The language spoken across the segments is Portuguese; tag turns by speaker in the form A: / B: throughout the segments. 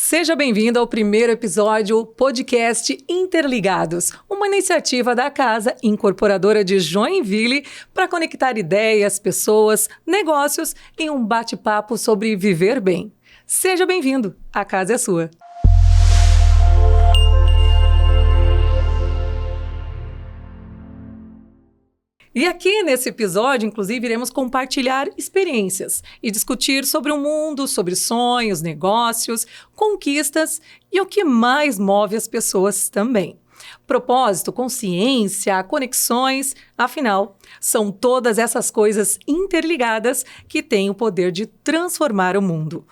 A: Seja bem-vindo ao primeiro episódio podcast Interligados, uma iniciativa da Casa Incorporadora de Joinville para conectar ideias, pessoas, negócios em um bate-papo sobre viver bem. Seja bem-vindo, a casa é sua. E aqui nesse episódio, inclusive, iremos compartilhar experiências e discutir sobre o mundo, sobre sonhos, negócios, conquistas e o que mais move as pessoas também. Propósito, consciência, conexões, afinal, são todas essas coisas interligadas que têm o poder de transformar o mundo.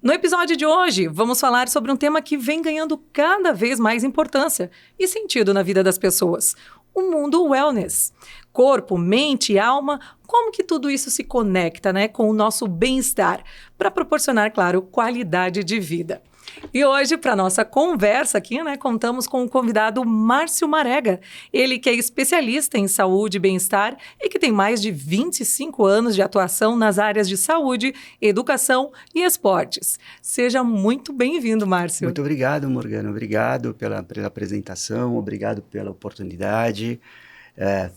A: No episódio de hoje, vamos falar sobre um tema que vem ganhando cada vez mais importância e sentido na vida das pessoas: o mundo wellness. Corpo, mente e alma, como que tudo isso se conecta, com o nosso bem-estar, para proporcionar, claro, qualidade de vida. E hoje, para nossa conversa aqui, contamos com o convidado Márcio Marega. Ele que é especialista em saúde e bem-estar e que tem mais de 25 anos de atuação nas áreas de saúde, educação e esportes. Seja muito bem-vindo, Márcio.
B: Muito obrigado, Morgana. Obrigado pela apresentação, obrigado pela oportunidade.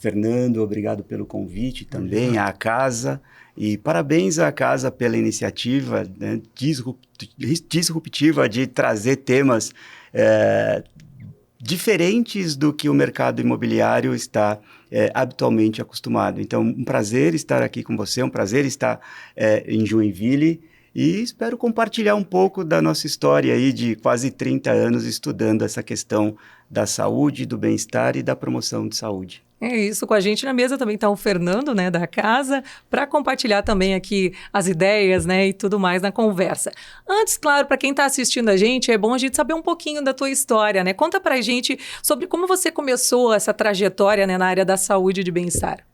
B: Fernando, obrigado pelo convite também à casa. E parabéns à casa pela iniciativa disruptiva de trazer temas diferentes do que o mercado imobiliário está habitualmente acostumado. Então, um prazer estar aqui com você, um prazer estar em Joinville e espero compartilhar um pouco da nossa história aí de quase 30 anos estudando essa questão da saúde, do bem-estar e da promoção de saúde.
A: É isso, com a gente na mesa também está o Fernando, da casa, para compartilhar também aqui as ideias, e tudo mais na conversa. Antes, claro, para quem está assistindo a gente, é bom a gente saber um pouquinho da tua história, Conta para a gente sobre como você começou essa trajetória, na área da saúde e de bem-estar.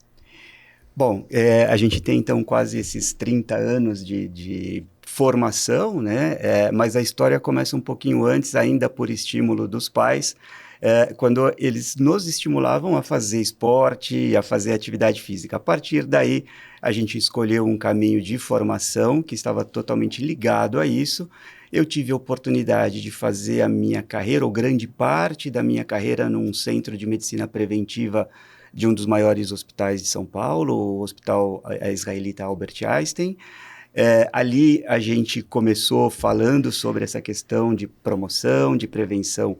B: Bom, a gente tem então quase esses 30 anos de formação, mas a história começa um pouquinho antes, ainda por estímulo dos pais, quando eles nos estimulavam a fazer esporte, a fazer atividade física. A partir daí, a gente escolheu um caminho de formação que estava totalmente ligado a isso. Eu tive a oportunidade de fazer a minha carreira, ou grande parte da minha carreira, num centro de medicina preventiva de um dos maiores hospitais de São Paulo, o Hospital Israelita Albert Einstein. Ali a gente começou falando sobre essa questão de promoção, de prevenção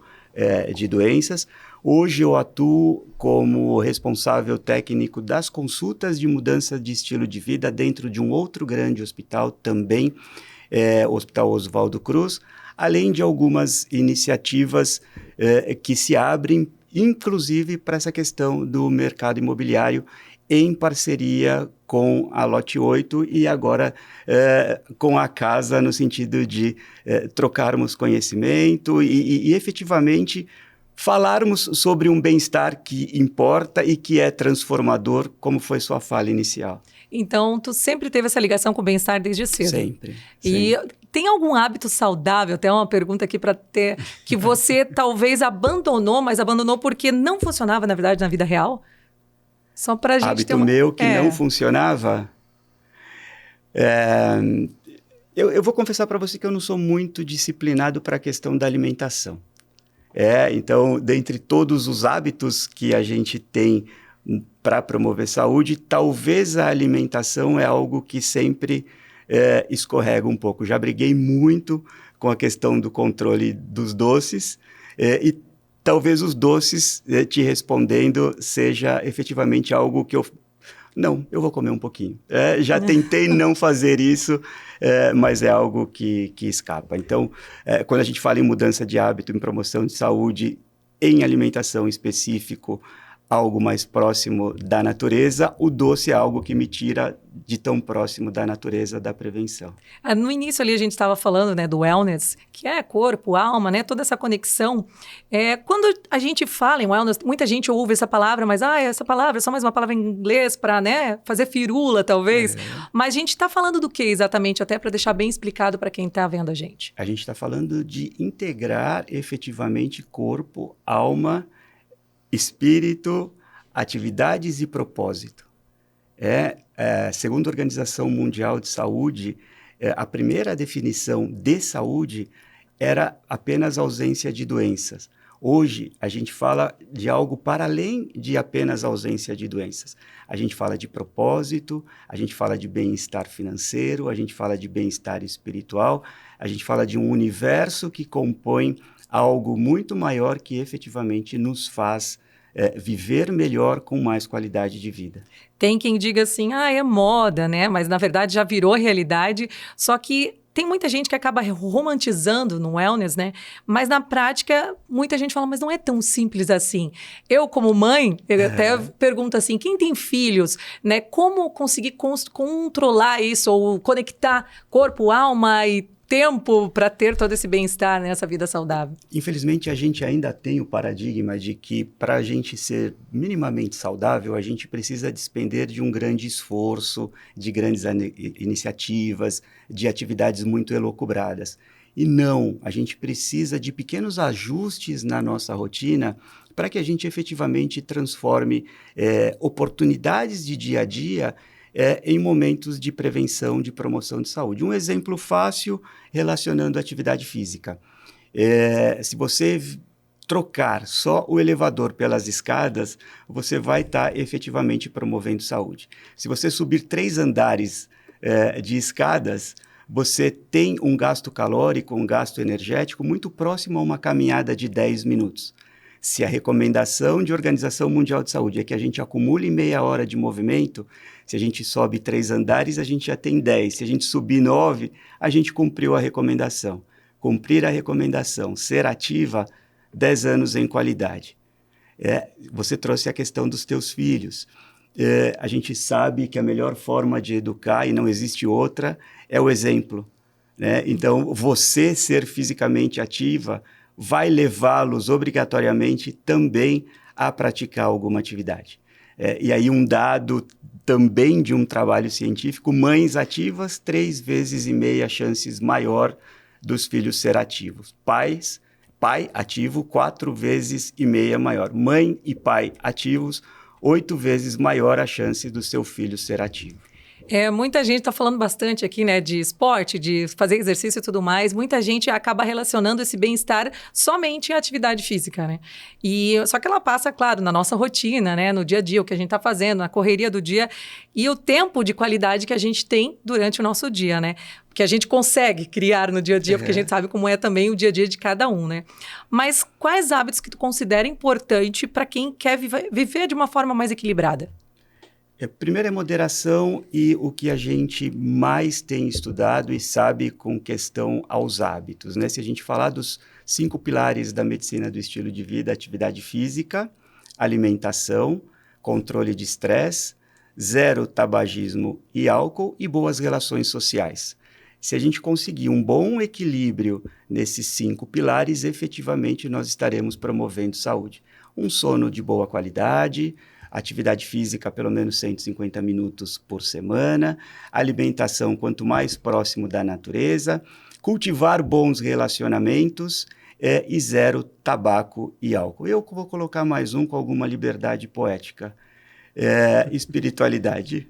B: de doenças. Hoje eu atuo como responsável técnico das consultas de mudança de estilo de vida dentro de um outro grande hospital também, o Hospital Oswaldo Cruz, além de algumas iniciativas que se abrem, inclusive para essa questão do mercado imobiliário, em parceria com a Lote 8 e agora com a casa, no sentido de trocarmos conhecimento e efetivamente falarmos sobre um bem-estar que importa e que é transformador, como foi sua fala inicial.
A: Então, tu sempre teve essa ligação com o bem-estar desde cedo?
B: Sempre.
A: E tem algum hábito saudável, até uma pergunta aqui para ter, que você talvez abandonou, mas abandonou porque não funcionava, na verdade, na vida real? Só para a gente
B: hábito
A: ter uma...
B: meu que não funcionava? Eu vou confessar para você que eu não sou muito disciplinado para a questão da alimentação. Então, dentre todos os hábitos que a gente tem para promover saúde, talvez a alimentação é algo que sempre escorrega um pouco. Já briguei muito com a questão do controle dos doces e talvez os doces, te respondendo, seja efetivamente algo que eu vou comer um pouquinho. Já tentei não fazer isso, mas é algo que escapa. Então, quando a gente fala em mudança de hábito, em promoção de saúde, em alimentação específico, algo mais próximo da natureza, o doce é algo que me tira de tão próximo da natureza, da prevenção.
A: No início ali a gente estava falando, do wellness, que é corpo, alma, toda essa conexão. Quando a gente fala em wellness, muita gente ouve essa palavra, mas essa palavra é só mais uma palavra em inglês para fazer firula, talvez. Mas a gente está falando do que exatamente, até para deixar bem explicado para quem está vendo a gente?
B: A gente está falando de integrar efetivamente corpo, alma, espírito, atividades e propósito. Segundo a Organização Mundial de Saúde, a primeira definição de saúde era apenas ausência de doenças. Hoje, a gente fala de algo para além de apenas ausência de doenças. A gente fala de propósito, a gente fala de bem-estar financeiro, a gente fala de bem-estar espiritual, a gente fala de um universo que compõe algo muito maior que efetivamente nos faz viver melhor com mais qualidade de vida.
A: Tem quem diga assim, é moda, né? Mas na verdade já virou realidade, só que tem muita gente que acaba romantizando no wellness, né? Mas na prática, muita gente fala, mas não é tão simples assim. Eu, como mãe, eu até pergunto assim, quem tem filhos, né? Como conseguir controlar isso ou conectar corpo, alma e tempo para ter todo esse bem-estar nessa vida saudável?
B: Infelizmente, a gente ainda tem o paradigma de que para a gente ser minimamente saudável, a gente precisa despender de um grande esforço, de grandes iniciativas, de atividades muito elucubradas. E não, a gente precisa de pequenos ajustes na nossa rotina para que a gente efetivamente transforme oportunidades de dia a dia em momentos de prevenção, de promoção de saúde. Um exemplo fácil relacionando a atividade física. Se você trocar só o elevador pelas escadas, você vai estar efetivamente promovendo saúde. Se você subir 3 andares de escadas, você tem um gasto calórico, um gasto energético muito próximo a uma caminhada de 10 minutos. Se a recomendação de Organização Mundial de Saúde é que a gente acumule meia hora de movimento, se a gente sobe 3 andares, a gente já tem 10. Se a gente subir 9, a gente cumpriu a recomendação. Cumprir a recomendação, ser ativa, 10 anos em qualidade. Você trouxe a questão dos teus filhos. A gente sabe que a melhor forma de educar, e não existe outra, é o exemplo, né? Então, você ser fisicamente ativa vai levá-los obrigatoriamente também a praticar alguma atividade. E aí um dado também de um trabalho científico, mães ativas, 3,5 vezes chances maior dos filhos ser ativos. Pai ativo, 4,5 vezes maior. Mãe e pai ativos, 8 vezes maior a chance do seu filho ser ativo.
A: Muita gente está falando bastante aqui, né, de esporte, de fazer exercício e tudo mais. Muita gente acaba relacionando esse bem-estar somente à atividade física, né? Só que ela passa, claro, na nossa rotina, né, no dia a dia, o que a gente está fazendo, na correria do dia e o tempo de qualidade que a gente tem durante o nosso dia, né? Que a gente consegue criar no dia a dia, porque a gente sabe como é também o dia a dia de cada um, né? Mas quais hábitos que tu considera importante para quem quer viver de uma forma mais equilibrada?
B: Primeiro é moderação e o que a gente mais tem estudado e sabe com questão aos hábitos, né? Se a gente falar dos 5 pilares da medicina do estilo de vida, atividade física, alimentação, controle de estresse, 0 tabagismo e álcool e boas relações sociais. Se a gente conseguir um bom equilíbrio nesses 5 pilares, efetivamente nós estaremos promovendo saúde. Um sono de boa qualidade, atividade física pelo menos 150 minutos por semana, alimentação quanto mais próximo da natureza, cultivar bons relacionamentos e 0 tabaco e álcool. Eu vou colocar mais um com alguma liberdade poética. Espiritualidade.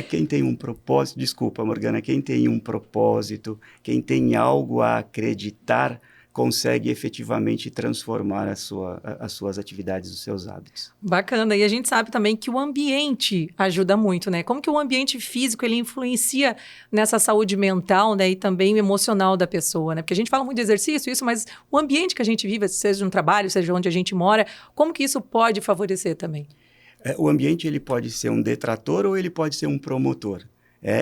B: Quem tem um propósito, desculpa, Morgana, quem tem um propósito, quem tem algo a acreditar, consegue efetivamente transformar as suas atividades, os seus hábitos.
A: Bacana. E a gente sabe também que o ambiente ajuda muito, né? Como que o ambiente físico, ele influencia nessa saúde mental, né? E também emocional da pessoa, né? Porque a gente fala muito de exercício, isso, mas o ambiente que a gente vive, seja no trabalho, seja onde a gente mora, como que isso pode favorecer também?
B: O ambiente, ele pode ser um detrator ou ele pode ser um promotor.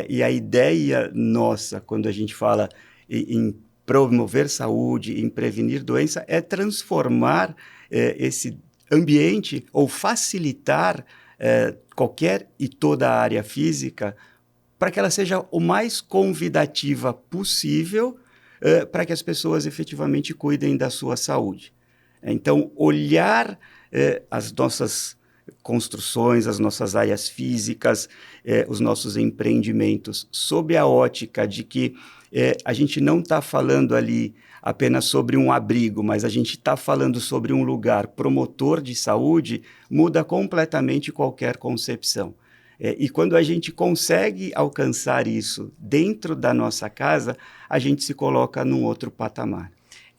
B: E a ideia nossa, quando a gente fala em promover saúde, em prevenir doença, é transformar esse ambiente ou facilitar qualquer e toda a área física para que ela seja o mais convidativa possível para que as pessoas efetivamente cuidem da sua saúde. Então, olhar as nossas construções, as nossas áreas físicas, os nossos empreendimentos, sob a ótica de que a gente não está falando ali apenas sobre um abrigo, mas a gente está falando sobre um lugar promotor de saúde, muda completamente qualquer concepção. E quando a gente consegue alcançar isso dentro da nossa casa, a gente se coloca num outro patamar.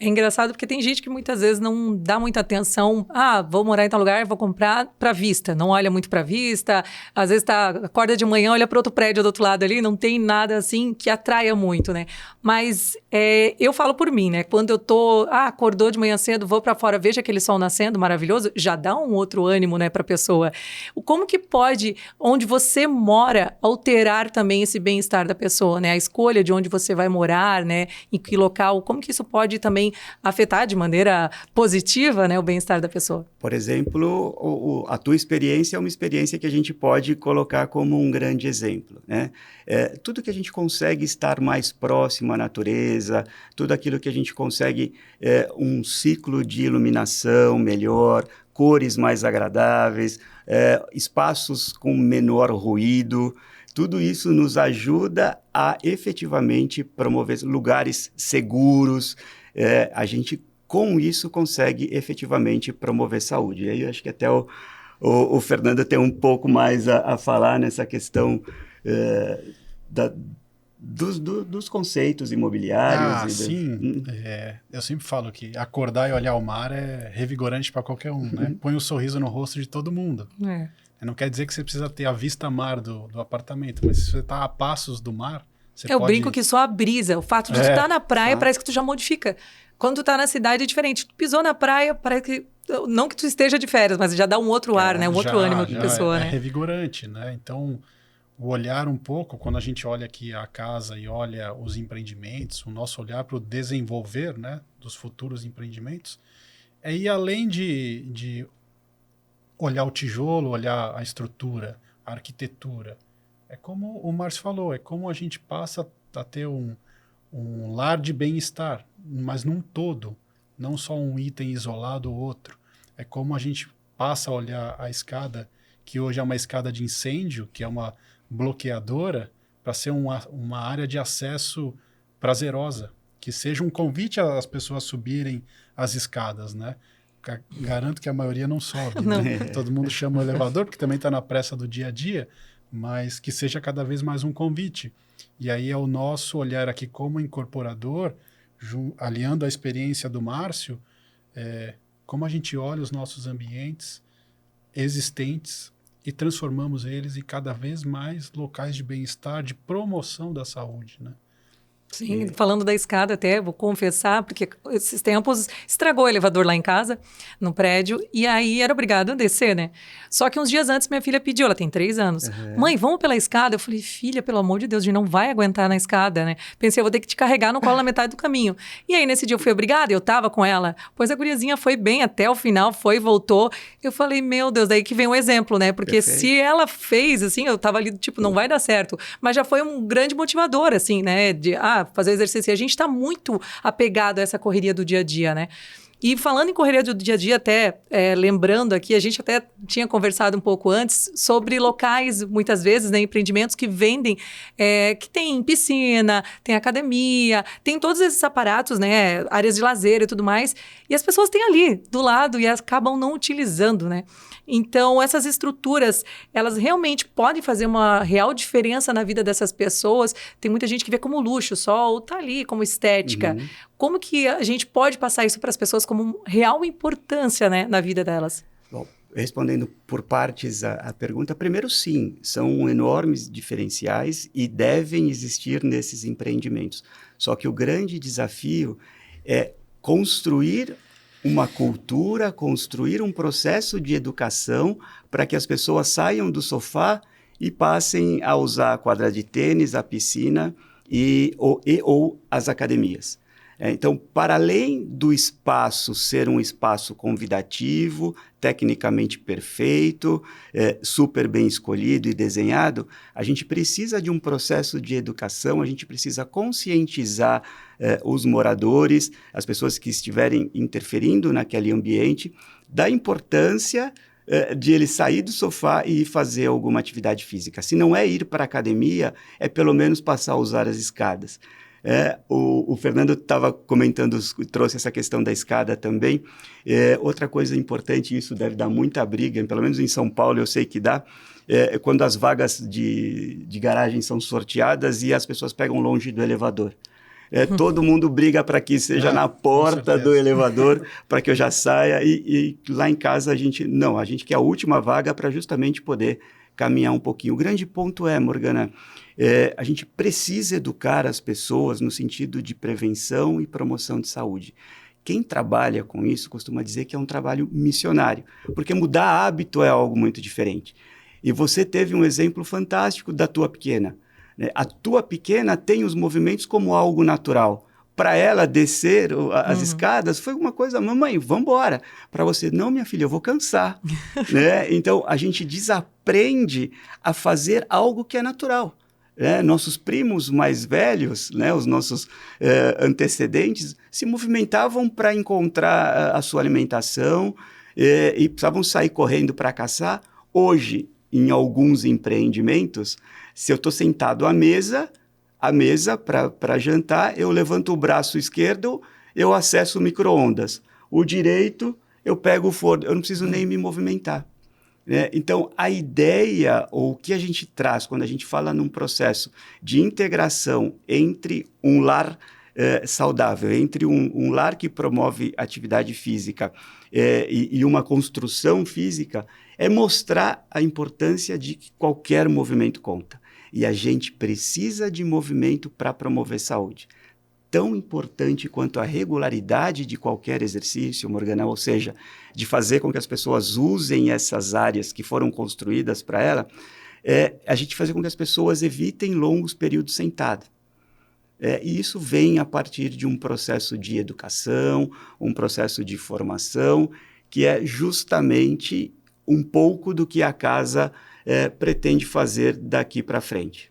A: É engraçado porque tem gente que muitas vezes não dá muita atenção. Ah, vou morar em tal lugar, vou comprar para vista. Não olha muito para vista. Às vezes acorda de manhã, olha para outro prédio do outro lado ali, não tem nada assim que atraia muito, né? Mas eu falo por mim, né? Quando eu acordou de manhã cedo, vou para fora, vejo aquele sol nascendo, maravilhoso, já dá um outro ânimo, né, para a pessoa. Como que pode, onde você mora, alterar também esse bem-estar da pessoa, né? A escolha de onde você vai morar, né? Em que local, como que isso pode também afetar de maneira positiva, né, o bem-estar da pessoa?
B: Por exemplo, a tua experiência é uma experiência que a gente pode colocar como um grande exemplo, né? Tudo que a gente consegue estar mais próximo à natureza, tudo aquilo que a gente consegue um ciclo de iluminação melhor, cores mais agradáveis, espaços com menor ruído, tudo isso nos ajuda a efetivamente promover lugares seguros. A gente, com isso, consegue efetivamente promover saúde. E aí eu acho que até o Fernando tem um pouco mais a falar nessa questão dos conceitos imobiliários.
C: Sim. Eu sempre falo que acordar e olhar o mar é revigorante para qualquer um, né? Põe um sorriso no rosto de todo mundo. Não quer dizer que você precisa ter a vista mar do apartamento, mas se você está a passos do mar,
A: eu brinco que só a brisa, o fato de tu estar na praia, parece que tu já modifica. Quando tu tá na cidade é diferente. Tu pisou na praia, parece que... Não que tu esteja de férias, mas já dá um outro ar, né? Um outro ânimo para a pessoa, né?
C: É revigorante, né? Então, o olhar um pouco, quando a gente olha aqui a casa e olha os empreendimentos, o nosso olhar para o desenvolver, né, dos futuros empreendimentos, é ir além de olhar o tijolo, olhar a estrutura, a arquitetura. É como o Márcio falou, é como a gente passa a ter um lar de bem-estar, mas num todo, não só um item isolado ou outro. É como a gente passa a olhar a escada, que hoje é uma escada de incêndio, que é uma bloqueadora, para ser uma área de acesso prazerosa, que seja um convite às pessoas subirem as escadas, né? Garanto que a maioria não sobe, né? Todo mundo chama o elevador, porque também está na pressa do dia a dia, mas que seja cada vez mais um convite. E aí é o nosso olhar aqui como incorporador, aliando a experiência do Márcio, como a gente olha os nossos ambientes existentes e transformamos eles em cada vez mais locais de bem-estar, de promoção da saúde, né?
A: Sim, falando da escada até, vou confessar, porque esses tempos estragou o elevador lá em casa, no prédio, e aí era obrigado a descer, né? Só que uns dias antes minha filha pediu, ela tem 3 anos, mãe, vamos pela escada? Eu falei, filha, pelo amor de Deus, a gente não vai aguentar na escada, né? Pensei, eu vou ter que te carregar no colo na metade do caminho. E aí nesse dia eu fui obrigada, eu tava com ela, pois a guriazinha foi bem até o final, foi e voltou. Eu falei, meu Deus, daí que vem um exemplo, né? Porque Perfeito. Se ela fez, assim, eu tava ali, tipo, não vai dar certo, mas já foi um grande motivador, assim, né? De, fazer exercício. E a gente está muito apegado a essa correria do dia a dia, né? E falando em correria do dia a dia, até lembrando aqui, a gente até tinha conversado um pouco antes sobre locais, muitas vezes, né, empreendimentos que vendem, que tem piscina, tem academia, tem todos esses aparatos, né, áreas de lazer e tudo mais, e as pessoas têm ali, do lado, e acabam não utilizando, né? Então, essas estruturas, elas realmente podem fazer uma real diferença na vida dessas pessoas. Tem muita gente que vê como luxo só, ou tá ali como estética. Uhum. Como que a gente pode passar isso para as pessoas como real importância, né, na vida delas?
B: Bom, respondendo por partes a pergunta, primeiro sim, são enormes diferenciais e devem existir nesses empreendimentos. Só que o grande desafio é construir uma cultura, construir um processo de educação para que as pessoas saiam do sofá e passem a usar a quadra de tênis, a piscina ou as academias. Então, para além do espaço ser um espaço convidativo, tecnicamente perfeito, super bem escolhido e desenhado, a gente precisa de um processo de educação, a gente precisa conscientizar os moradores, as pessoas que estiverem interferindo naquele ambiente, da importância de ele sair do sofá e fazer alguma atividade física. Se não é ir para a academia, é pelo menos passar a usar as escadas. O Fernando estava comentando, trouxe essa questão da escada também. Outra coisa importante, isso deve dar muita briga, pelo menos em São Paulo eu sei que dá, quando as vagas de garagem são sorteadas e as pessoas pegam longe do elevador. Todo mundo briga para que seja na porta do elevador, para que eu já saia. E lá em casa a gente quer a última vaga para justamente poder caminhar um pouquinho. O grande ponto Morgana, a gente precisa educar as pessoas no sentido de prevenção e promoção de saúde. Quem trabalha com isso costuma dizer que é um trabalho missionário, porque mudar hábito é algo muito diferente. E você teve um exemplo fantástico da tua pequena. A tua pequena tem os movimentos como algo natural. Para ela descer as escadas foi uma coisa, mamãe, vamos embora. Para você, não, minha filha, eu vou cansar. Então, a gente desaprende a fazer algo que é natural. Nossos primos mais velhos, os nossos antecedentes, se movimentavam para encontrar a sua alimentação e precisavam sair correndo para caçar. Hoje, em alguns empreendimentos, se eu estou sentado à mesa para jantar, eu levanto o braço esquerdo, eu acesso o micro-ondas. O direito, eu pego o forno, eu não preciso nem me movimentar. Então, a ideia, ou o que a gente traz quando a gente fala num processo de integração entre um lar saudável, entre um lar que promove atividade física e uma construção física, é mostrar a importância de que qualquer movimento conta. E a gente precisa de movimento para promover saúde. Tão importante quanto a regularidade de qualquer exercício, Morgana, ou seja, de fazer com que as pessoas usem essas áreas que foram construídas para ela, a gente fazer com que as pessoas evitem longos períodos sentadas. E isso vem a partir de um processo de educação, um processo de formação, que é justamente um pouco do que a casa pretende fazer daqui para frente.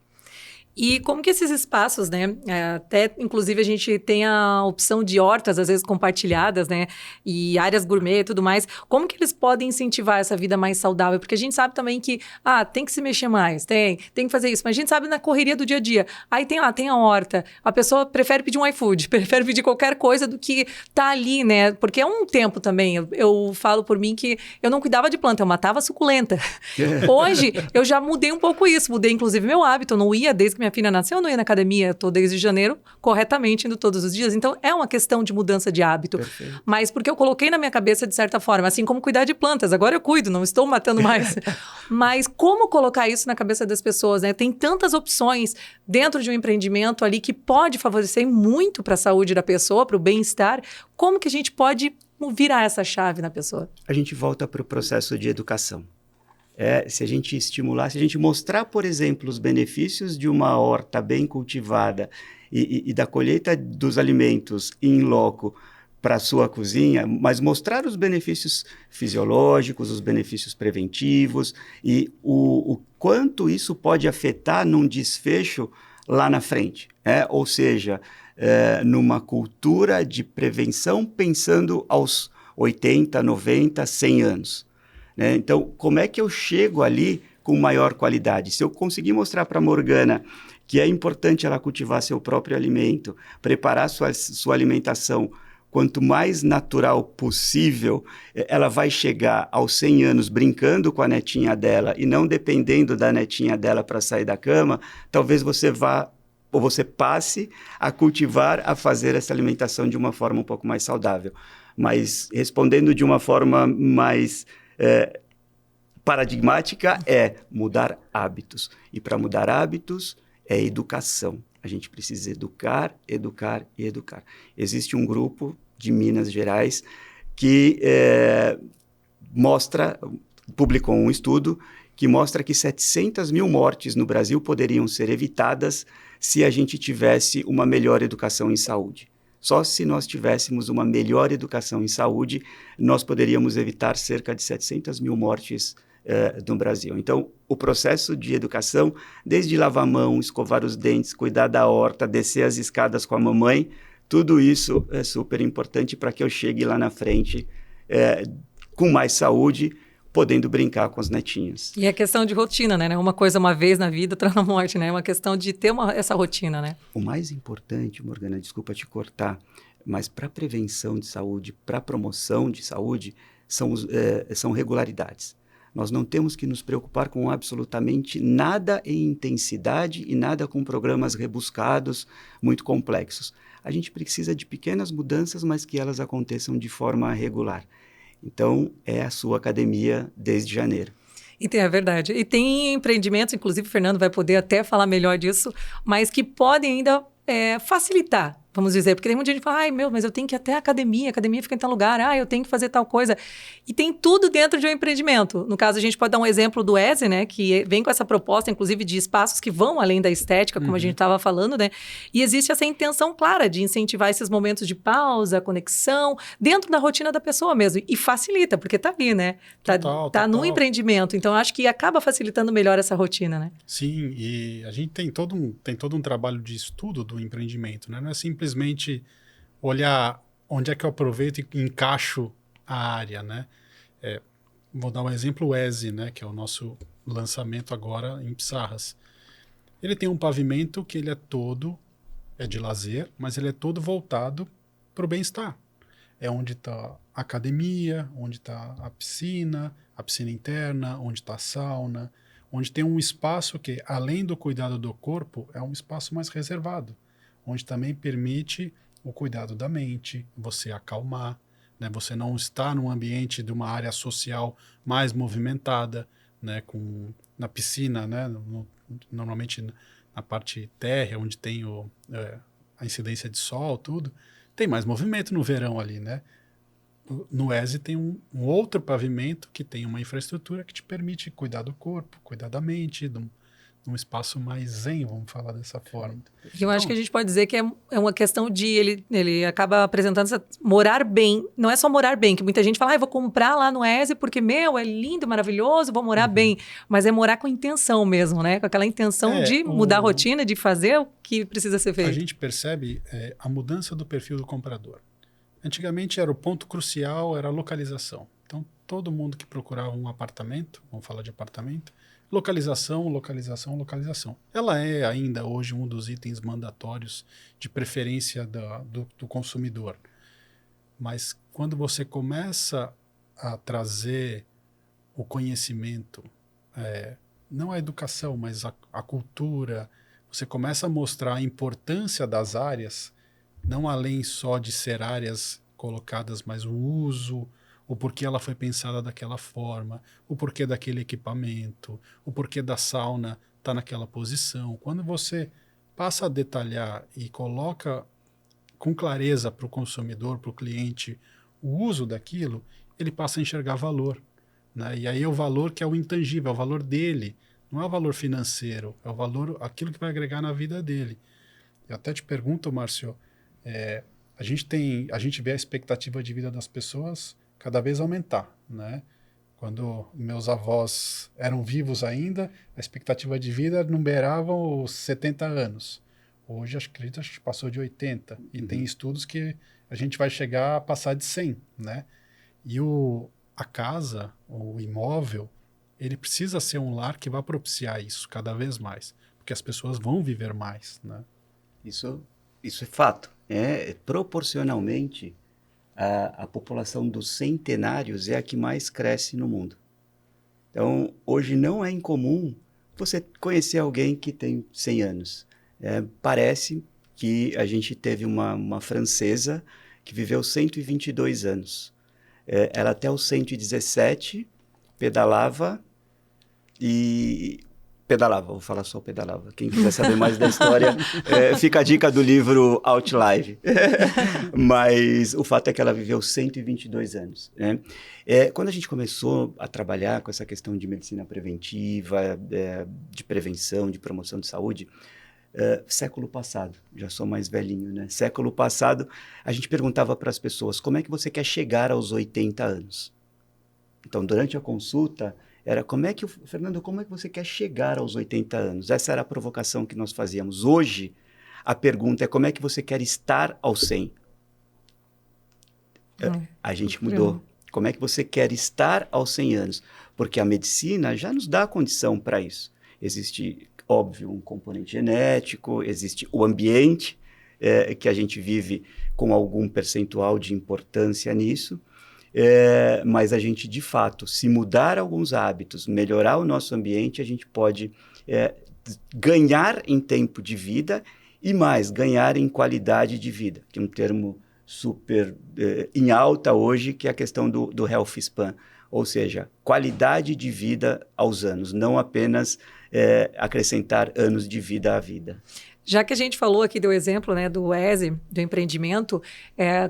A: E como que esses espaços, né? Até, inclusive, a gente tem a opção de hortas, às vezes, compartilhadas, né? E áreas gourmet e tudo mais. Como que eles podem incentivar essa vida mais saudável? Porque a gente sabe também que, tem que se mexer mais, tem que fazer isso. Mas a gente sabe na correria do dia a dia. Aí tem a horta. A pessoa prefere pedir um iFood, prefere pedir qualquer coisa do que tá ali, né? Porque é um tempo também. Eu falo por mim que eu não cuidava de planta, eu matava suculenta. Hoje, eu já mudei um pouco isso. Mudei, inclusive, meu hábito. Eu não ia desde que minha filha nasceu, eu não ia na academia, estou desde janeiro, corretamente, indo todos os dias. Então, é uma questão de mudança de hábito. Perfeito. Mas porque eu coloquei na minha cabeça, de certa forma, assim como cuidar de plantas. Agora eu cuido, não estou matando mais. Mas como colocar isso na cabeça das pessoas, né? Tem tantas opções dentro de um empreendimento ali que pode favorecer muito para a saúde da pessoa, para o bem-estar. Como que a gente pode virar essa chave na pessoa?
B: A gente volta para o processo de educação. Se a gente estimular, se a gente mostrar, por exemplo, os benefícios de uma horta bem cultivada e da colheita dos alimentos in loco para a sua cozinha, mas mostrar os benefícios fisiológicos, os benefícios preventivos e o quanto isso pode afetar num desfecho lá na frente. Ou seja, numa cultura de prevenção pensando aos 80, 90, 100 anos. Então, como é que eu chego ali com maior qualidade? Se eu conseguir mostrar para a Morgana que é importante ela cultivar seu próprio alimento, preparar sua alimentação, quanto mais natural possível, ela vai chegar aos 100 anos brincando com a netinha dela e não dependendo da netinha dela para sair da cama, talvez você vá ou você passe a cultivar, a fazer essa alimentação de uma forma um pouco mais saudável. Mas respondendo de uma forma mais paradigmática, é mudar hábitos. E para mudar hábitos é educação. A gente precisa educar, educar e educar. Existe um grupo de Minas Gerais que publicou um estudo que mostra que 700 mil mortes no Brasil poderiam ser evitadas se a gente tivesse uma melhor educação em saúde. Só se nós tivéssemos uma melhor educação em saúde, nós poderíamos evitar cerca de 700 mil mortes no Brasil. Então, o processo de educação, desde lavar a mão, escovar os dentes, cuidar da horta, descer as escadas com a mamãe, tudo isso é super importante para que eu chegue lá na frente com mais saúde, podendo brincar com os netinhos.
A: E é questão de rotina, né? Uma coisa uma vez na vida, outra na morte, né? É uma questão de ter essa rotina, né?
B: O mais importante, Morgana, desculpa te cortar, mas para prevenção de saúde, para promoção de saúde, são regularidades. Nós não temos que nos preocupar com absolutamente nada em intensidade e nada com programas rebuscados, muito complexos. A gente precisa de pequenas mudanças, mas que elas aconteçam de forma regular. Então, é a sua academia desde janeiro.
A: É verdade. E tem empreendimentos, inclusive o Fernando vai poder até falar melhor disso, mas que podem ainda facilitar, vamos dizer. Porque tem muita gente que fala, mas eu tenho que ir até a academia fica em tal lugar, eu tenho que fazer tal coisa. E tem tudo dentro de um empreendimento. No caso, a gente pode dar um exemplo do ESE, né, que vem com essa proposta, inclusive, de espaços que vão além da estética, como a gente estava falando, né? E existe essa intenção clara de incentivar esses momentos de pausa, conexão, dentro da rotina da pessoa mesmo. E facilita, porque tá ali, né? Tá no empreendimento. Então, acho que acaba facilitando melhor essa rotina, né?
C: Sim, e a gente tem todo um trabalho de estudo do empreendimento, né? Não é simplesmente olhar onde é que eu aproveito e encaixo a área, né? Vou dar um exemplo, o ESE, né? Que é o nosso lançamento agora em Pissarras. Ele tem um pavimento que ele é de lazer, mas ele é todo voltado para o bem-estar. É onde está a academia, onde está a piscina interna, onde está a sauna, onde tem um espaço que, além do cuidado do corpo, é um espaço mais reservado, onde também permite o cuidado da mente, você acalmar, né? Você não está num ambiente de uma área social mais movimentada, né? Na piscina, né? Normalmente na parte térrea, onde tem a incidência de sol, tudo, tem mais movimento no verão ali, né? No ESE tem um outro pavimento que tem uma infraestrutura que te permite cuidar do corpo, cuidar da mente, de um espaço mais zen, vamos falar dessa forma.
A: Eu acho que a gente pode dizer que é uma questão de ele acaba apresentando morar bem. Não é só morar bem, que muita gente fala, eu vou comprar lá no ESE porque, é lindo, maravilhoso, vou morar bem. Mas é morar com intenção mesmo, né? Com aquela intenção de mudar a rotina, de fazer o que precisa ser feito.
C: A gente percebe a mudança do perfil do comprador. Antigamente era o ponto crucial, era a localização. Então, todo mundo que procurava um apartamento, vamos falar de apartamento, localização, localização, localização. Ela é ainda hoje um dos itens mandatórios de preferência do consumidor. Mas quando você começa a trazer o conhecimento, não a educação, mas a cultura, você começa a mostrar a importância das áreas, não além só de ser áreas colocadas, mas o uso, o porquê ela foi pensada daquela forma, o porquê daquele equipamento, o porquê da sauna está naquela posição. Quando você passa a detalhar e coloca com clareza para o consumidor, para o cliente, o uso daquilo, ele passa a enxergar valor, né? E aí é o valor que é o intangível, é o valor dele, não é o valor financeiro, é o valor, aquilo que vai agregar na vida dele. Eu até te pergunto, Márcio, a gente vê a expectativa de vida das pessoas cada vez aumentar, né? Quando meus avós eram vivos ainda, a expectativa de vida não beirava os 70 anos. Hoje, acho que passou de 80. E tem estudos que a gente vai chegar a passar de 100, né? E a casa, o imóvel, ele precisa ser um lar que vai propiciar isso cada vez mais. Porque as pessoas vão viver mais, né?
B: Isso é fato. Proporcionalmente, a população dos centenários é a que mais cresce no mundo. Então, hoje não é incomum você conhecer alguém que tem 100 anos. Parece que a gente teve uma francesa que viveu 122 anos. Ela até os 117 pedalava, vou falar só pedalava. Quem quiser saber mais da história, fica a dica do livro Outlive. Mas o fato é que ela viveu 122 anos. Né? Quando a gente começou a trabalhar com essa questão de medicina preventiva, de prevenção, de promoção de saúde, século passado, já sou mais velhinho, né? Século passado, a gente perguntava para as pessoas, como é que você quer chegar aos 80 anos? Então, durante a consulta, era, Fernando, como é que você quer chegar aos 80 anos? Essa era a provocação que nós fazíamos. Hoje, a pergunta é, como é que você quer estar aos 100? A gente mudou. Como é que você quer estar aos 100 anos? Porque a medicina já nos dá a condição para isso. Existe, óbvio, um componente genético, existe o ambiente, que a gente vive com algum percentual de importância nisso, mas a gente, de fato, se mudar alguns hábitos, melhorar o nosso ambiente, a gente pode ganhar em tempo de vida e mais, ganhar em qualidade de vida, que é um termo super em alta hoje, que é a questão do health span, ou seja, qualidade de vida aos anos, não apenas acrescentar anos de vida à vida.
A: Já que a gente falou aqui, deu exemplo, né, do ESE, do empreendimento,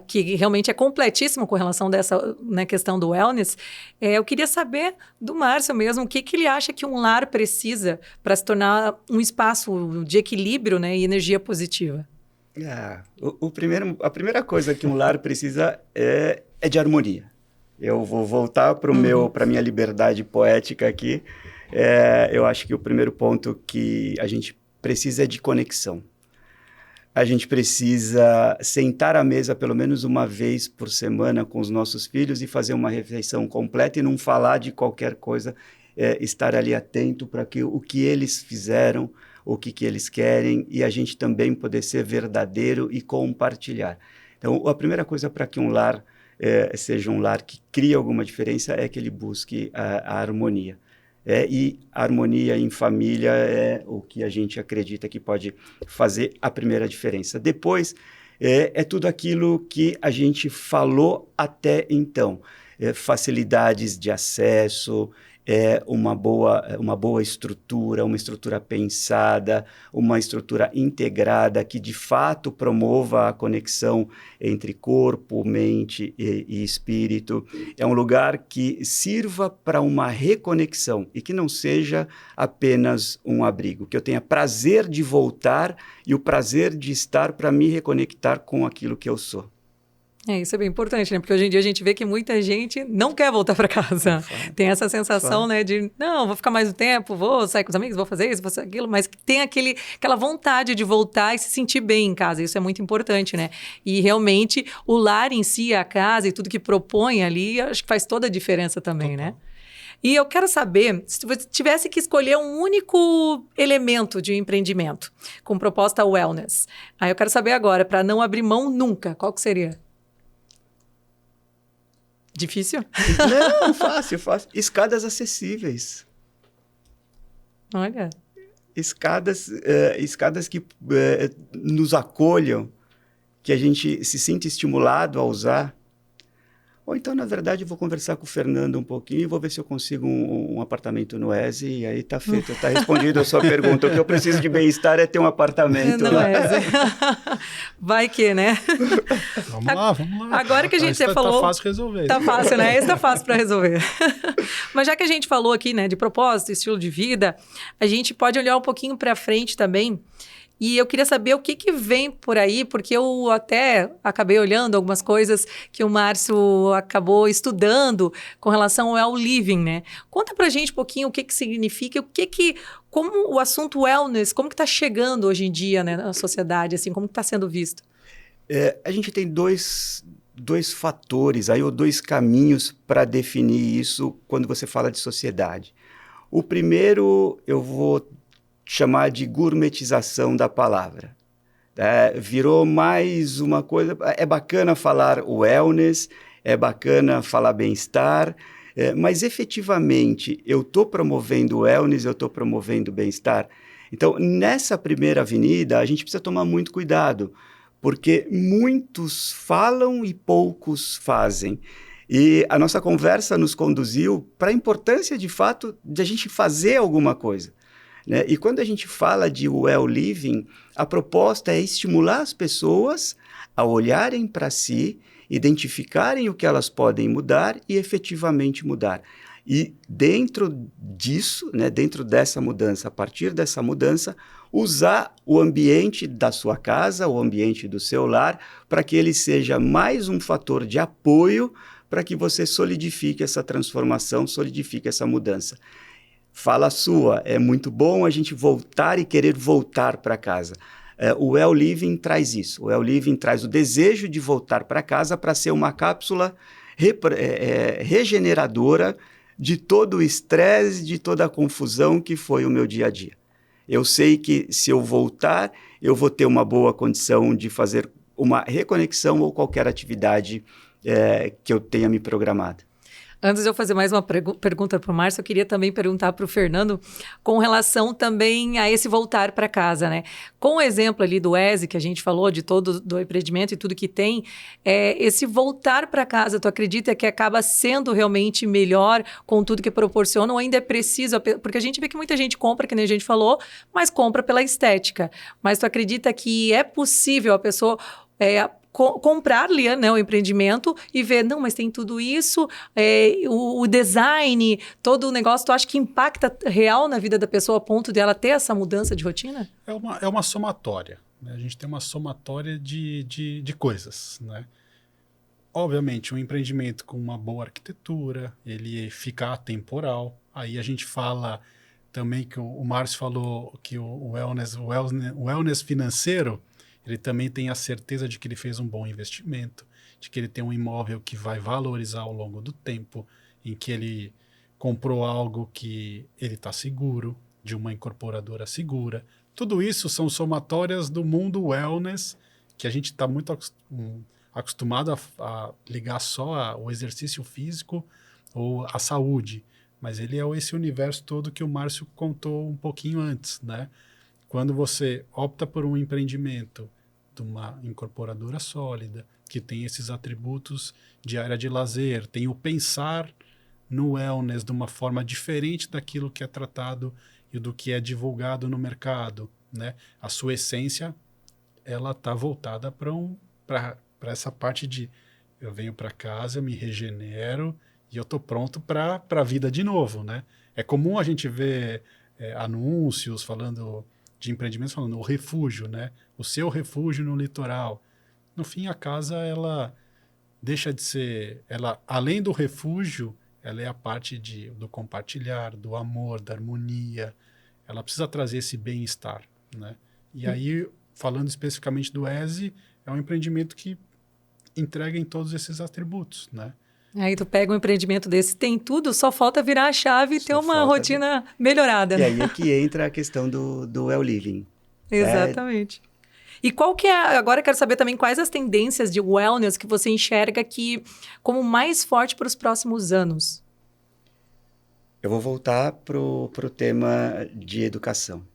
A: que realmente é completíssimo com relação dessa, né, questão do wellness, eu queria saber do Márcio mesmo, o que ele acha que um lar precisa para se tornar um espaço de equilíbrio, né, e energia positiva.
B: A primeira coisa que um lar precisa é de harmonia. Eu vou voltar para a minha liberdade poética aqui. Eu acho que o primeiro ponto que a gente precisa de conexão. A gente precisa sentar à mesa pelo menos uma vez por semana com os nossos filhos e fazer uma refeição completa e não falar de qualquer coisa, estar ali atento para o que eles fizeram, o que eles querem, e a gente também poder ser verdadeiro e compartilhar. Então, a primeira coisa para que um lar seja um lar que crie alguma diferença é que ele busque a harmonia. E a harmonia em família é o que a gente acredita que pode fazer a primeira diferença. Depois, é tudo aquilo que a gente falou até então. Facilidades de acesso, uma boa estrutura, uma estrutura pensada, uma estrutura integrada que de fato promova a conexão entre corpo, mente e espírito. É um lugar que sirva para uma reconexão e que não seja apenas um abrigo, que eu tenha prazer de voltar e o prazer de estar para me reconectar com aquilo que eu sou.
A: Isso é bem importante, né? Porque hoje em dia a gente vê que muita gente não quer voltar para casa. Tem essa sensação, né, de, não, vou ficar mais um tempo, vou sair com os amigos, vou fazer isso, vou fazer aquilo, mas tem aquela vontade de voltar e se sentir bem em casa. Isso é muito importante, né? E realmente o lar em si, a casa e tudo que propõe ali, acho que faz toda a diferença também, né? E eu quero saber, se você tivesse que escolher um único elemento de empreendimento com proposta wellness, aí eu quero saber agora, para não abrir mão nunca, qual que seria? Difícil?
B: Não, fácil. Escadas acessíveis.
A: Olha.
B: Escadas que nos acolham, que a gente se sinta estimulado a usar. Ou então, na verdade, eu vou conversar com o Fernando um pouquinho e vou ver se eu consigo um apartamento no ESE, e aí tá feito, tá respondido a sua pergunta. O que eu preciso de bem-estar é ter um apartamento
A: no ESE. Vai que, né?
C: Vamos lá.
A: Agora que a gente falou...
C: Tá fácil resolver.
A: Tá fácil, né? Esse tá fácil para resolver. Mas já que a gente falou aqui, né, de propósito, estilo de vida, a gente pode olhar um pouquinho para frente também. E eu queria saber o que vem por aí, porque eu até acabei olhando algumas coisas que o Márcio acabou estudando com relação ao living, né? Conta pra gente um pouquinho o que significa, como o assunto wellness, como que tá chegando hoje em dia, né, na sociedade, assim, como que tá sendo visto?
B: A gente tem dois fatores, ou dois caminhos para definir isso quando você fala de sociedade. O primeiro, eu vou chamar de gourmetização da palavra. Virou mais uma coisa... É bacana falar wellness, é bacana falar bem-estar, mas efetivamente eu estou promovendo wellness, eu estou promovendo bem-estar. Então, nessa primeira avenida, a gente precisa tomar muito cuidado, porque muitos falam e poucos fazem. E a nossa conversa nos conduziu para a importância, de fato, de a gente fazer alguma coisa. Né? E quando a gente fala de well living, a proposta é estimular as pessoas a olharem para si, identificarem o que elas podem mudar e efetivamente mudar. E dentro disso, né, dentro dessa mudança, a partir dessa mudança, usar o ambiente da sua casa, o ambiente do seu lar, para que ele seja mais um fator de apoio para que você solidifique essa transformação, solidifique essa mudança. Fala sua, é muito bom a gente voltar e querer voltar para casa. O Well Living traz isso. O Well Living traz o desejo de voltar para casa para ser uma cápsula regeneradora de todo o estresse, de toda a confusão que foi o meu dia a dia. Eu sei que se eu voltar, eu vou ter uma boa condição de fazer uma reconexão ou qualquer atividade que eu tenha me programado.
A: Antes de eu fazer mais uma pergunta para o Márcio, eu queria também perguntar para o Fernando com relação também a esse voltar para casa, né? Com o exemplo ali do ESE, que a gente falou, de todo do empreendimento e tudo que tem, esse voltar para casa, tu acredita que acaba sendo realmente melhor com tudo que proporciona ou ainda é preciso? Porque a gente vê que muita gente compra, que nem a gente falou, mas compra pela estética. Mas tu acredita que é possível a pessoa... comprar ali, né, o empreendimento e ver, não, mas tem tudo isso, o design, todo o negócio, tu acha que impacta real na vida da pessoa a ponto dela ter essa mudança de rotina?
C: É uma somatória, né? A gente tem uma somatória de coisas, né? Obviamente, um empreendimento com uma boa arquitetura, ele fica atemporal. Aí a gente fala também que o Márcio falou que o wellness financeiro, ele também tem a certeza de que ele fez um bom investimento, de que ele tem um imóvel que vai valorizar ao longo do tempo, em que ele comprou algo que ele está seguro, de uma incorporadora segura. Tudo isso são somatórias do mundo wellness, que a gente está muito acostumado a ligar só ao exercício físico ou à saúde. Mas ele é esse universo todo que o Márcio contou um pouquinho antes, né? Quando você opta por um empreendimento de uma incorporadora sólida, que tem esses atributos de área de lazer, tem o pensar no wellness de uma forma diferente daquilo que é tratado e do que é divulgado no mercado, né? A sua essência, ela está voltada para essa parte de eu venho para casa, me regenero e eu estou pronto para a vida de novo, né? É comum a gente ver anúncios falando de empreendimentos, falando o refúgio, né? O seu refúgio no litoral. No fim, a casa, ela deixa de ser... além do refúgio, ela é a parte do compartilhar, do amor, da harmonia. Ela precisa trazer esse bem-estar, né? E aí, falando especificamente do ESE, é um empreendimento que entrega em todos esses atributos, né?
A: Aí tu pega um empreendimento desse, tem tudo, só falta virar a chave e ter uma rotina melhorada.
B: E aí é que entra a questão do well living.
A: Exatamente. E qual que é, agora eu quero saber também quais as tendências de wellness que você enxerga como mais forte para os próximos anos?
B: Eu vou voltar pro tema de educação.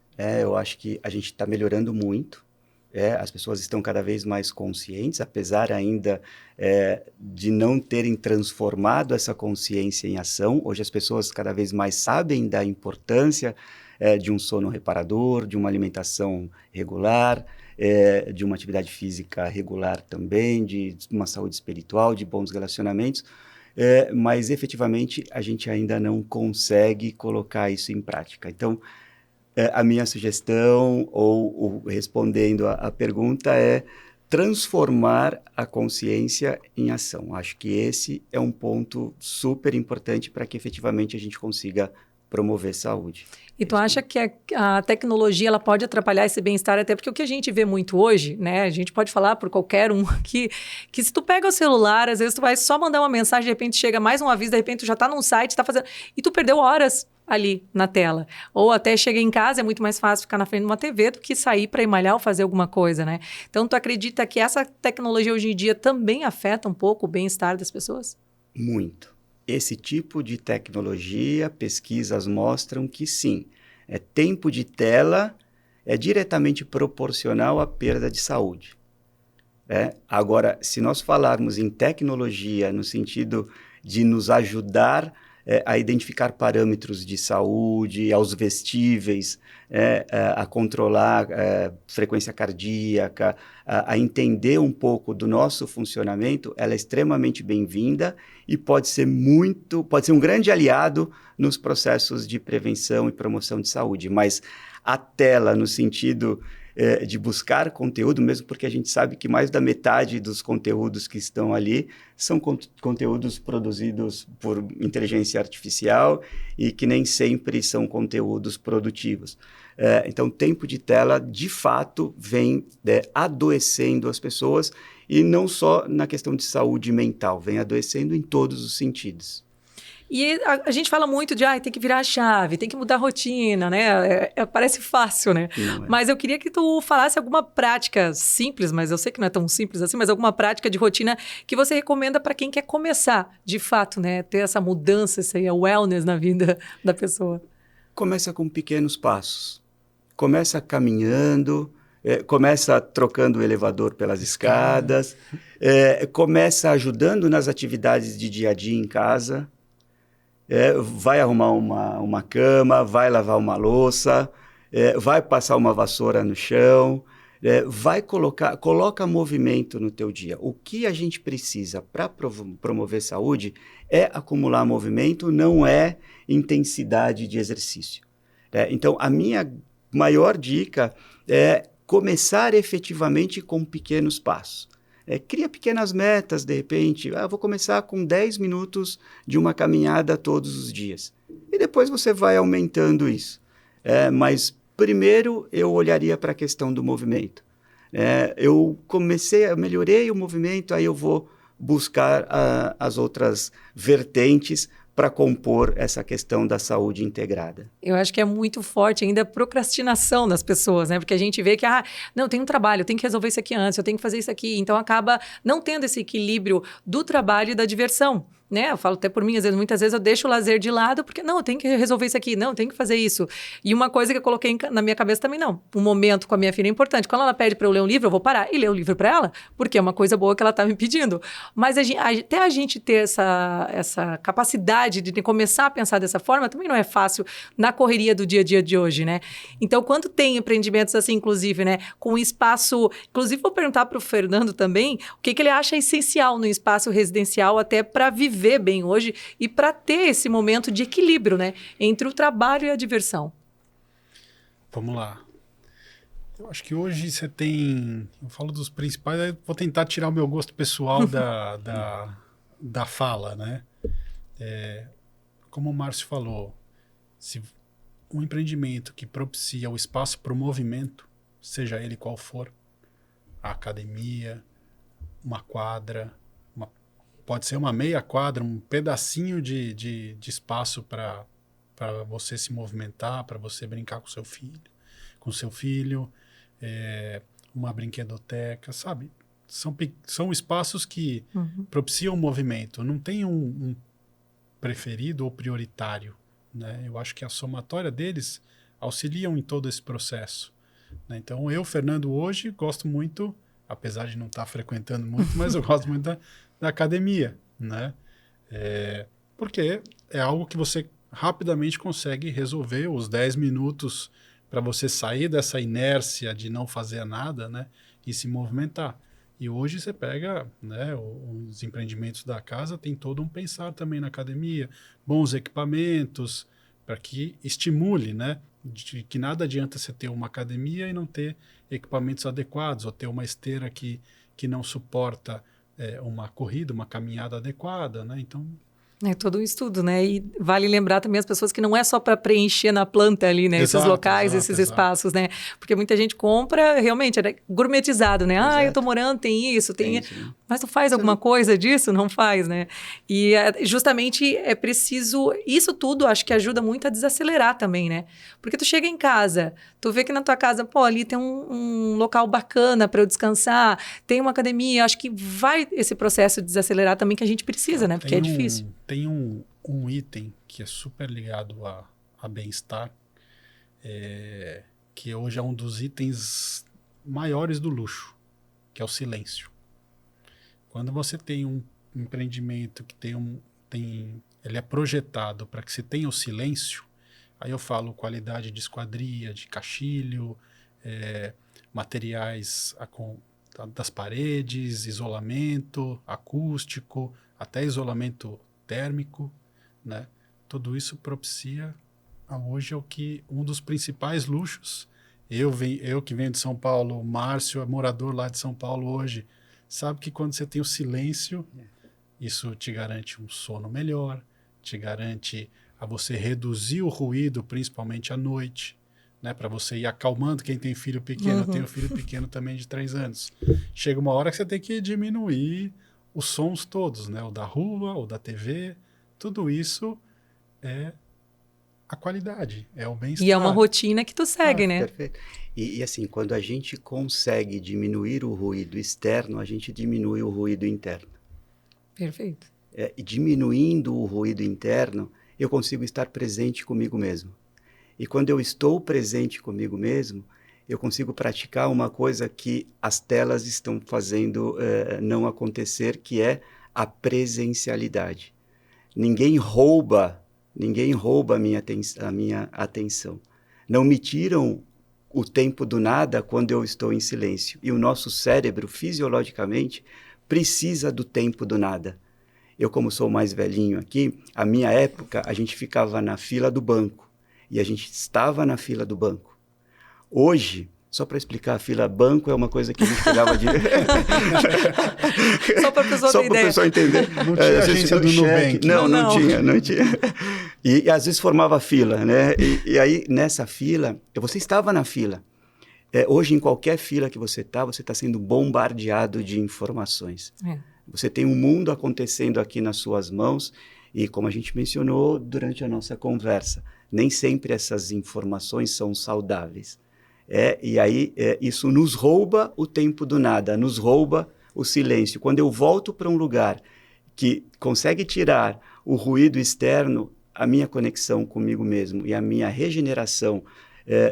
B: Eu acho que a gente está melhorando muito. As pessoas estão cada vez mais conscientes, apesar ainda de não terem transformado essa consciência em ação. Hoje as pessoas cada vez mais sabem da importância de um sono reparador, de uma alimentação regular, de uma atividade física regular também, de uma saúde espiritual, de bons relacionamentos, mas efetivamente a gente ainda não consegue colocar isso em prática. Então, a minha sugestão, ou respondendo a pergunta, é transformar a consciência em ação. Acho que esse é um ponto super importante para que efetivamente a gente consiga promover saúde.
A: E tu acha que a tecnologia ela pode atrapalhar esse bem-estar? Até porque o que a gente vê muito hoje, né? A gente pode falar por qualquer um aqui, que se tu pega o celular, às vezes tu vai só mandar uma mensagem, de repente chega mais um aviso, de repente tu já tá num site, tá fazendo... E tu perdeu horas ali na tela. Ou até chega em casa, é muito mais fácil ficar na frente de uma TV do que sair para ir malhar ou fazer alguma coisa, né? Então, tu acredita que essa tecnologia hoje em dia também afeta um pouco o bem-estar das pessoas?
B: Muito. Esse tipo de tecnologia, pesquisas mostram que sim. Tempo de tela é diretamente proporcional à perda de saúde. Agora, se nós falarmos em tecnologia no sentido de nos ajudar a identificar parâmetros de saúde, aos vestíveis, a controlar frequência cardíaca, a entender um pouco do nosso funcionamento, ela é extremamente bem-vinda e pode ser um grande aliado nos processos de prevenção e promoção de saúde. Mas a tela, no sentido de buscar conteúdo, mesmo porque a gente sabe que mais da metade dos conteúdos que estão ali são conteúdos produzidos por inteligência artificial e que nem sempre são conteúdos produtivos. Então, tempo de tela, de fato, vem adoecendo as pessoas, e não só na questão de saúde mental, vem adoecendo em todos os sentidos.
A: E a gente fala muito de tem que virar a chave, tem que mudar a rotina, né? Parece fácil, né? Mas eu queria que tu falasse alguma prática simples, mas eu sei que não é tão simples assim, mas alguma prática de rotina que você recomenda para quem quer começar, de fato, né? Ter essa mudança, esse wellness na vida da pessoa.
B: Começa com pequenos passos. Começa caminhando, começa trocando o elevador pelas escadas, começa ajudando nas atividades de dia a dia em casa. Vai arrumar uma cama, vai lavar uma louça, vai passar uma vassoura no chão, coloca movimento no teu dia. O que a gente precisa para promover saúde é acumular movimento, não é intensidade de exercício. Então, a minha maior dica é começar efetivamente com pequenos passos. Cria pequenas metas, de repente. Vou começar com 10 minutos de uma caminhada todos os dias. E depois você vai aumentando isso. Mas primeiro eu olharia para a questão do movimento. Eu melhorei o movimento, aí eu vou buscar as outras vertentes para compor essa questão da saúde integrada.
A: Eu acho que é muito forte ainda a procrastinação das pessoas, né? Porque a gente vê que, não, tem um trabalho, eu tenho que resolver isso aqui antes, eu tenho que fazer isso aqui. Então, acaba não tendo esse equilíbrio do trabalho e da diversão, né? Eu falo até por mim, muitas vezes eu deixo o lazer de lado, porque, não, eu tenho que resolver isso aqui, não, eu tenho que fazer isso. E uma coisa que eu coloquei na minha cabeça também, não. Um momento com a minha filha é importante. Quando ela pede para eu ler um livro, eu vou parar e ler o livro para ela, porque é uma coisa boa que ela está me pedindo. Mas até a gente ter essa capacidade de começar a pensar dessa forma, também não é fácil na correria do dia a dia de hoje, né? Então, quando tem empreendimentos assim, inclusive, né, com espaço... Inclusive, vou perguntar para o Fernando também o que ele acha essencial no espaço residencial até para viver bem hoje e para ter esse momento de equilíbrio, né, entre o trabalho e a diversão.
C: Vamos lá. Eu acho que hoje você tem... Eu falo dos principais, aí vou tentar tirar o meu gosto pessoal da fala, né? Como o Márcio falou, se um empreendimento que propicia o espaço para o movimento, seja ele qual for, a academia, uma quadra, pode ser uma meia quadra, um pedacinho de espaço para você se movimentar, para você brincar com seu filho, uma brinquedoteca, sabe? São espaços que propiciam movimento. Não tem um preferido ou prioritário, né? Eu acho que a somatória deles auxiliam em todo esse processo, né? Então, eu, Fernando, hoje gosto muito, apesar de não estar frequentando muito, mas eu gosto muito da academia, né? Porque é algo que você rapidamente consegue resolver, os 10 minutos para você sair dessa inércia de não fazer nada, né? E se movimentar. E hoje você pega, né, os empreendimentos da casa, tem todo um pensar também na academia, bons equipamentos, para que estimule, né? De que nada adianta você ter uma academia e não ter equipamentos adequados, ou ter uma esteira que não suporta uma corrida, uma caminhada adequada, né? Então...
A: É todo um estudo, né? E vale lembrar também as pessoas que não é só para preencher na planta ali, né?
C: Exato,
A: esses locais,
C: exato,
A: esses
C: exato.
A: espaços, né? Porque muita gente compra, realmente, é gourmetizado, né?
B: Exato.
A: Eu tô morando, tem isso, tem...
B: Sim.
A: Mas tu faz alguma coisa disso? Não faz, né? E justamente é preciso... Isso tudo acho que ajuda muito a desacelerar também, né? Porque tu chega em casa, tu vê que na tua casa, pô, ali tem um local bacana para eu descansar, tem uma academia, acho que vai esse processo de desacelerar também que a gente precisa, né? Porque é difícil.
C: Tem um item que é super ligado a bem-estar, que hoje é um dos itens maiores do luxo, que é o silêncio. Quando você tem um empreendimento que ele é projetado para que você tenha o silêncio, aí eu falo qualidade de esquadria, de caixilho, materiais das paredes, isolamento acústico, até isolamento térmico, né? Tudo isso propicia hoje um dos principais luxos Eu que venho de São Paulo, o Márcio é morador lá de São Paulo hoje, sabe que quando você tem o silêncio, isso te garante um sono melhor, te garante a você reduzir o ruído, principalmente à noite, né, para você ir acalmando quem tem filho pequeno. Eu tenho filho pequeno também de 3 anos. Chega uma hora que você tem que diminuir os sons todos, né, o da rua, o da TV, tudo isso é a qualidade, é o bem-estar.
A: E é uma rotina que tu segue, né?
B: Perfeito. E assim, quando a gente consegue diminuir o ruído externo, a gente diminui o ruído interno.
A: Perfeito.
B: E diminuindo o ruído interno, eu consigo estar presente comigo mesmo. E quando eu estou presente comigo mesmo, eu consigo praticar uma coisa que as telas estão fazendo não acontecer, que é a presencialidade. Ninguém rouba a minha atenção. Não me tiram o tempo do nada quando eu estou em silêncio. E o nosso cérebro, fisiologicamente, precisa do tempo do nada. Eu, como sou mais velhinho aqui, a minha época, a gente ficava na fila do banco. E a gente estava na fila do banco. Hoje, só para explicar, a fila banco é uma coisa que a gente pegava de...
A: Só para a pessoa
B: entender.
C: Não tinha agência do Nubank.
B: Não tinha. E às vezes formava fila, né? E aí, nessa fila, você estava na fila. Hoje, em qualquer fila que você está sendo bombardeado de informações. Você tem um mundo acontecendo aqui nas suas mãos e, como a gente mencionou durante a nossa conversa, nem sempre essas informações são saudáveis. E aí, isso nos rouba o tempo do nada, nos rouba o silêncio. Quando eu volto para um lugar que consegue tirar o ruído externo, a minha conexão comigo mesmo e a minha regeneração,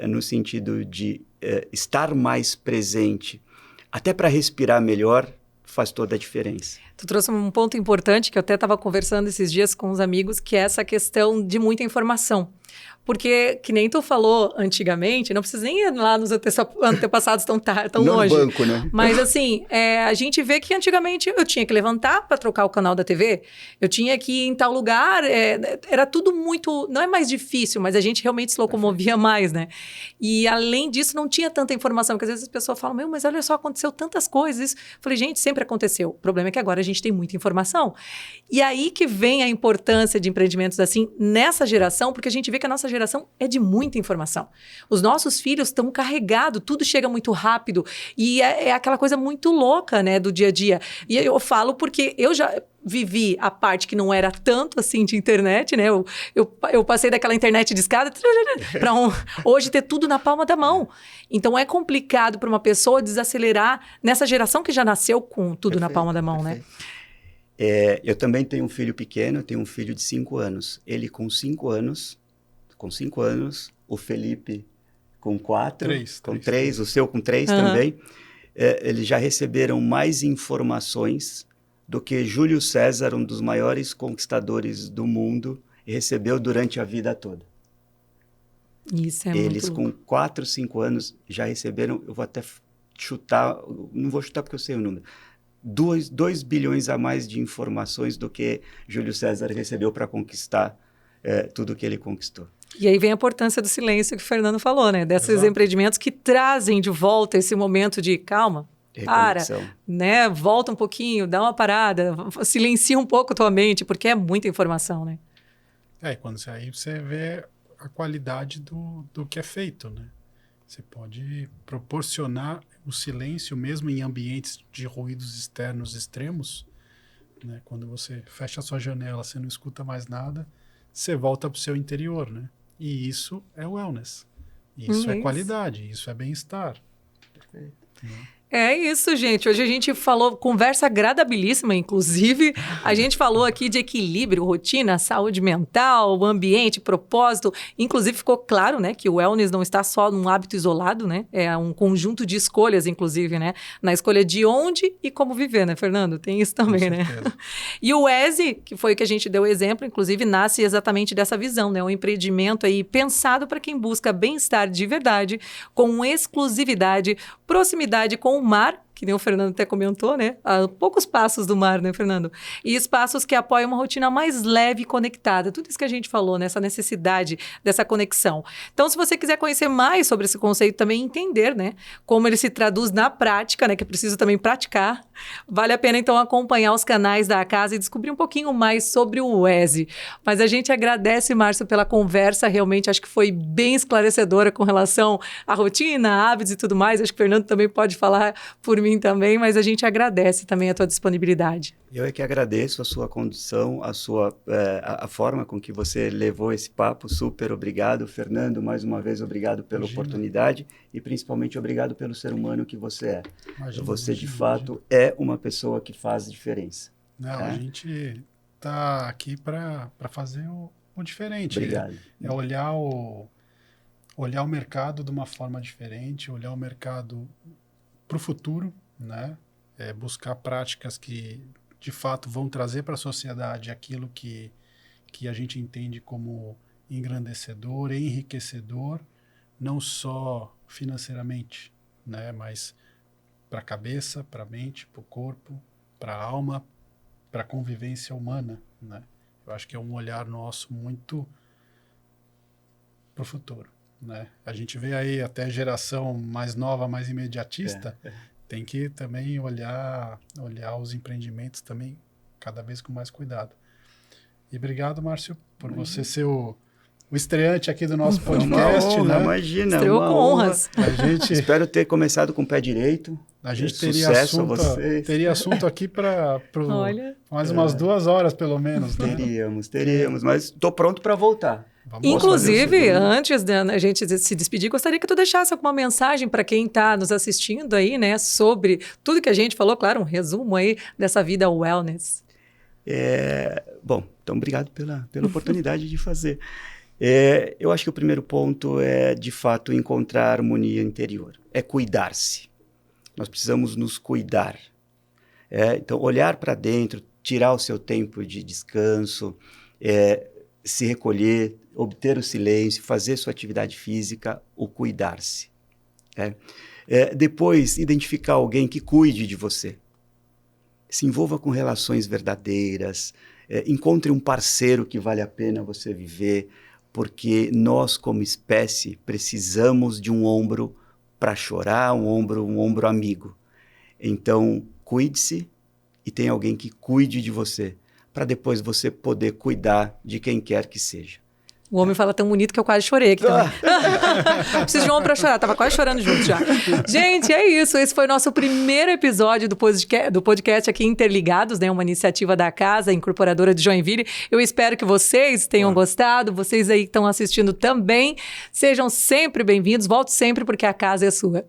B: no sentido de estar mais presente, até para respirar melhor, faz toda a diferença.
A: Tu trouxe um ponto importante que eu até estava conversando esses dias com os amigos, que é essa questão de muita informação. Porque, que nem tu falou antigamente, não precisa nem ir lá nos antepassados tão longe.
B: No banco, né?
A: Mas assim, a gente vê que antigamente eu tinha que levantar para trocar o canal da TV, eu tinha que ir em tal lugar, era tudo muito... Não é mais difícil, mas a gente realmente se locomovia mais, né? E além disso, não tinha tanta informação, porque às vezes as pessoas falam, mas olha só, aconteceu tantas coisas. Eu falei, gente, sempre aconteceu. O problema é que agora a gente tem muita informação. E aí que vem a importância de empreendimentos assim, nessa geração, porque a gente vê que a nossa geração é de muita informação. Os nossos filhos estão carregados, tudo chega muito rápido e é aquela coisa muito louca, né, do dia a dia. E eu falo porque eu já vivi a parte que não era tanto assim de internet, né? Eu passei daquela internet de escada para hoje ter tudo na palma da mão. Então é complicado para uma pessoa desacelerar nessa geração que já nasceu com tudo na palma da mão, né?
B: Eu também tenho um filho pequeno, tenho um filho de 5 anos. Ele com 5 anos, o Felipe com 4, com 3, o seu com 3 também, eles já receberam mais informações do que Júlio César, um dos maiores conquistadores do mundo, recebeu durante a vida toda.
A: Isso é
B: eles
A: muito
B: com
A: louco.
B: 4, 5 anos já receberam, eu vou até chutar, não vou chutar porque eu sei o número, 2 bilhões a mais de informações do que Júlio César recebeu para conquistar tudo que ele conquistou.
A: E aí vem a importância do silêncio que o Fernando falou, né? Desses empreendimentos que trazem de volta esse momento de calma, para, né? Volta um pouquinho, dá uma parada, silencia um pouco a tua mente, porque é muita informação, né?
C: Quando você vê a qualidade do que é feito, né? Você pode proporcionar o silêncio mesmo em ambientes de ruídos externos extremos, né? Quando você fecha a sua janela, você não escuta mais nada, você volta para o seu interior, né? E isso é wellness. Isso é qualidade, isso é bem-estar.
B: Perfeito.
A: É isso, gente. Hoje a gente falou, conversa agradabilíssima, inclusive. A gente falou aqui de equilíbrio, rotina, saúde mental, ambiente, propósito. Inclusive ficou claro, né, que o wellness não está só num hábito isolado, né? É um conjunto de escolhas, inclusive, né? Na escolha de onde e como viver, né, Fernando? Tem isso também, né? E o ESE, que foi o que a gente deu exemplo, inclusive, nasce exatamente dessa visão, né? Um empreendimento aí pensado para quem busca bem-estar de verdade, com exclusividade, proximidade com o mar, que nem o Fernando até comentou, né? A poucos passos do mar, né, Fernando? E espaços que apoiam uma rotina mais leve e conectada. Tudo isso que a gente falou, né? Essa necessidade dessa conexão. Então, se você quiser conhecer mais sobre esse conceito, também entender, né? Como ele se traduz na prática, né? Que é preciso também praticar. Vale a pena, então, acompanhar os canais da casa e descobrir um pouquinho mais sobre o WESE. Mas a gente agradece, Márcio, pela conversa. Realmente, acho que foi bem esclarecedora com relação à rotina, hábitos e tudo mais. Acho que o Fernando também pode falar por mim também, mas a gente agradece também a tua disponibilidade.
B: Eu é que agradeço a sua condução, a forma com que você levou esse papo. Super obrigado, Fernando. Mais uma vez, obrigado pela oportunidade e principalmente obrigado pelo ser humano que você é. Você, de fato, é uma pessoa que faz diferença.
C: Não, a gente está aqui para fazer o diferente.
B: Obrigado.
C: É olhar o mercado de uma forma diferente, olhar o mercado para o futuro, né? Buscar práticas que, de fato, vão trazer para a sociedade aquilo que a gente entende como engrandecedor, enriquecedor, não só financeiramente, né? Mas para a cabeça, para a mente, para o corpo, para a alma, para a convivência humana, né? Eu acho que é um olhar nosso muito para o futuro, né? A gente vê aí até geração mais nova, mais imediatista, tem que também olhar os empreendimentos também cada vez com mais cuidado. E obrigado, Márcio, por você ser o estreante aqui do nosso podcast.
B: Uma honra,
C: né?
B: Imagina.
A: Estreou com honras.
B: Espero ter começado com o pé direito.
C: A gente teria assunto aqui para mais umas 2 horas, pelo menos. Né?
B: Teríamos, mas estou pronto para voltar.
A: Inclusive, antes de a gente se despedir, gostaria que tu deixasse alguma mensagem para quem está nos assistindo aí, né, sobre tudo que a gente falou, claro, um resumo aí dessa vida wellness.
B: Bom, então obrigado pela oportunidade de fazer. Eu acho que o primeiro ponto é, de fato, encontrar harmonia interior. É cuidar-se. Nós precisamos nos cuidar. Então, olhar para dentro, tirar o seu tempo de descanso, se recolher, obter o silêncio, fazer sua atividade física, o cuidar-se. Depois, identificar alguém que cuide de você. Se envolva com relações verdadeiras, encontre um parceiro que vale a pena você viver, porque nós, como espécie, precisamos de um ombro para chorar, um ombro amigo. Então, cuide-se e tenha alguém que cuide de você, para depois você poder cuidar de quem quer que seja.
A: O homem fala tão bonito que eu quase chorei aqui também. Preciso de um homem para chorar, tava quase chorando junto já. Gente, é isso. Esse foi o nosso primeiro episódio do podcast aqui Interligados, né? Uma iniciativa da Casa Incorporadora de Joinville. Eu espero que vocês tenham gostado, vocês aí que estão assistindo também. Sejam sempre bem-vindos, volte sempre porque a casa é sua.